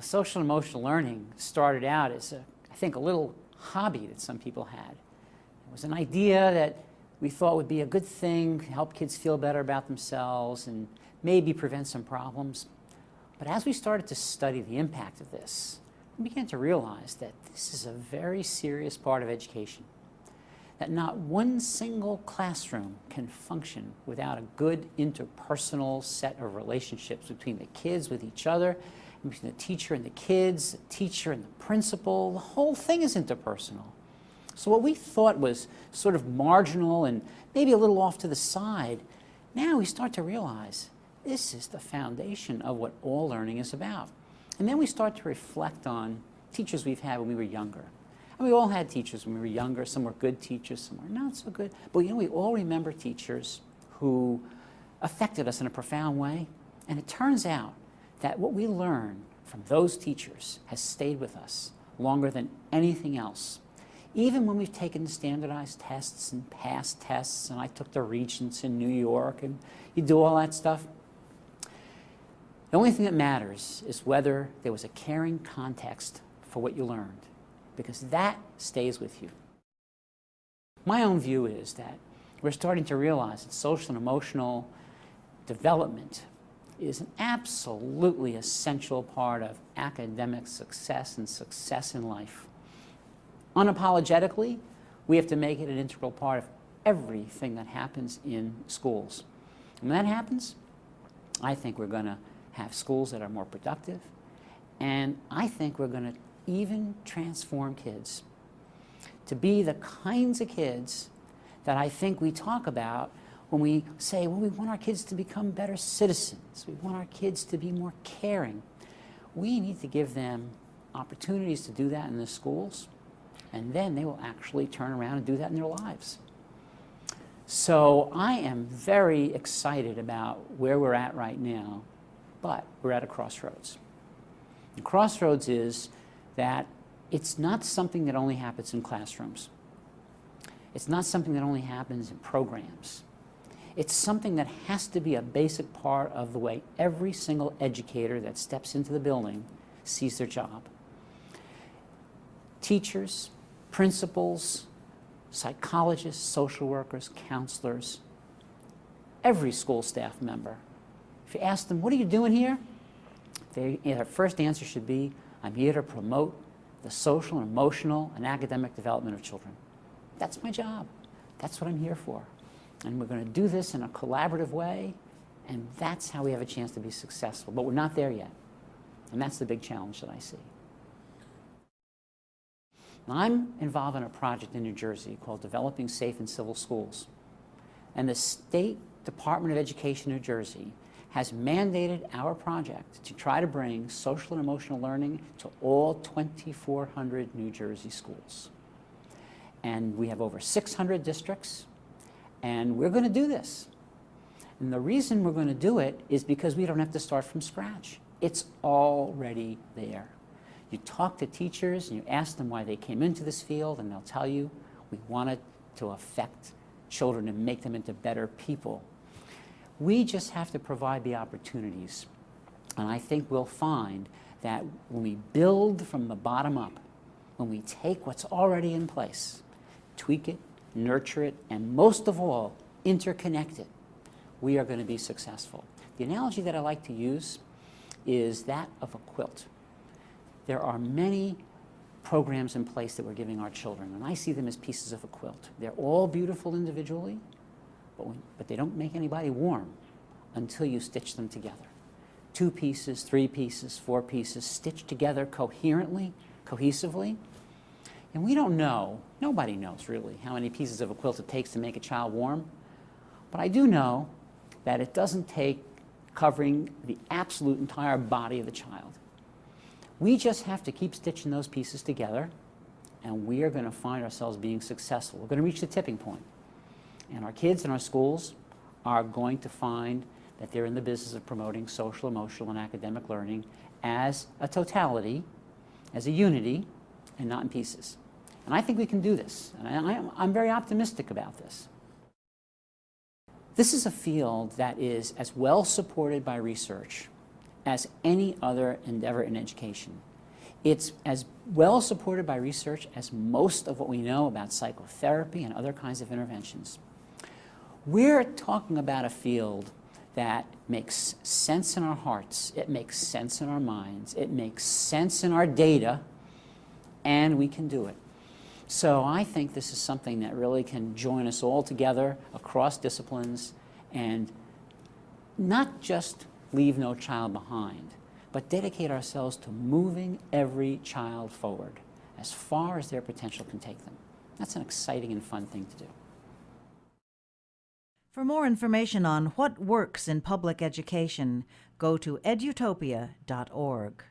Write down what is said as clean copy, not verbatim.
Social and emotional learning started out as, I think, a little hobby that some people had. It was an idea that we thought would be a good thing, help kids feel better about themselves and maybe prevent some problems. But as we started to study the impact of this, we began to realize that this is a very serious part of education, that not one single classroom can function without a good interpersonal set of relationships between the kids with each other, between the teacher and the kids, the teacher and the principal. The whole thing is interpersonal. So what we thought was sort of marginal and maybe a little off to the side, now we start to realize this is the foundation of what all learning is about. And then we start to reflect on teachers we've had when we were younger. And we all had teachers when we were younger. Some were good teachers, some were not so good. But you know, we all remember teachers who affected us in a profound way. And it turns out that what we learn from those teachers has stayed with us longer than anything else. Even when we've taken standardized tests and passed tests, and I took the Regents in New York, and you do all that stuff, the only thing that matters is whether there was a caring context for what you learned, because that stays with you. My own view is that we're starting to realize that social and emotional development is an absolutely essential part of academic success and success in life. Unapologetically, we have to make it an integral part of everything that happens in schools. And when that happens, I think we're going to have schools that are more productive, and I think we're going to even transform kids to be the kinds of kids that I think we talk about when we say, well, we want our kids to become better citizens. We want our kids to be more caring. We need to give them opportunities to do that in the schools, and then they will actually turn around and do that in their lives. So I am very excited about where we're at right now, but we're at a crossroads. The crossroads is that it's not something that only happens in classrooms. It's not something that only happens in programs. It's something that has to be a basic part of the way every single educator that steps into the building sees their job. Teachers, principals, psychologists, social workers, counselors, every school staff member. If you ask them, what are you doing here? Their first answer should be, I'm here to promote the social and emotional and academic development of children. That's my job. That's what I'm here for. And we're going to do this in a collaborative way, and that's how we have a chance to be successful. But we're not there yet. And that's the big challenge that I see. Now, I'm involved in a project in New Jersey called Developing Safe and Civil Schools. And the State Department of Education, New Jersey, has mandated our project to try to bring social and emotional learning to all 2,400 New Jersey schools. And we have over 600 districts, and we're going to do this. And the reason we're going to do it is because we don't have to start from scratch. It's already there. You talk to teachers and you ask them why they came into this field, and they'll tell you, we wanted to affect children and make them into better people. We just have to provide the opportunities. And I think we'll find that when we build from the bottom up, when we take what's already in place, tweak it, nurture it, and most of all, interconnect it, we are going to be successful. The analogy that I like to use is that of a quilt. There are many programs in place that we're giving our children, and I see them as pieces of a quilt. They're all beautiful individually, but they don't make anybody warm until you stitch them together. 2 pieces, 3 pieces, 4 pieces, stitched together coherently, cohesively. And we don't know, nobody knows really, how many pieces of a quilt it takes to make a child warm. But I do know that it doesn't take covering the absolute entire body of the child. We just have to keep stitching those pieces together, and we are going to find ourselves being successful. We're going to reach the tipping point. And our kids in our schools are going to find that they're in the business of promoting social, emotional, and academic learning as a totality, as a unity, and not in pieces. And I think we can do this. And I'm very optimistic about this. This is a field that is as well supported by research as any other endeavor in education. It's as well supported by research as most of what we know about psychotherapy and other kinds of interventions. We're talking about a field that makes sense in our hearts, it makes sense in our minds, it makes sense in our data, and we can do it. So I think this is something that really can join us all together across disciplines and not just leave no child behind, but dedicate ourselves to moving every child forward as far as their potential can take them. That's an exciting and fun thing to do. For more information on what works in public education, go to edutopia.org.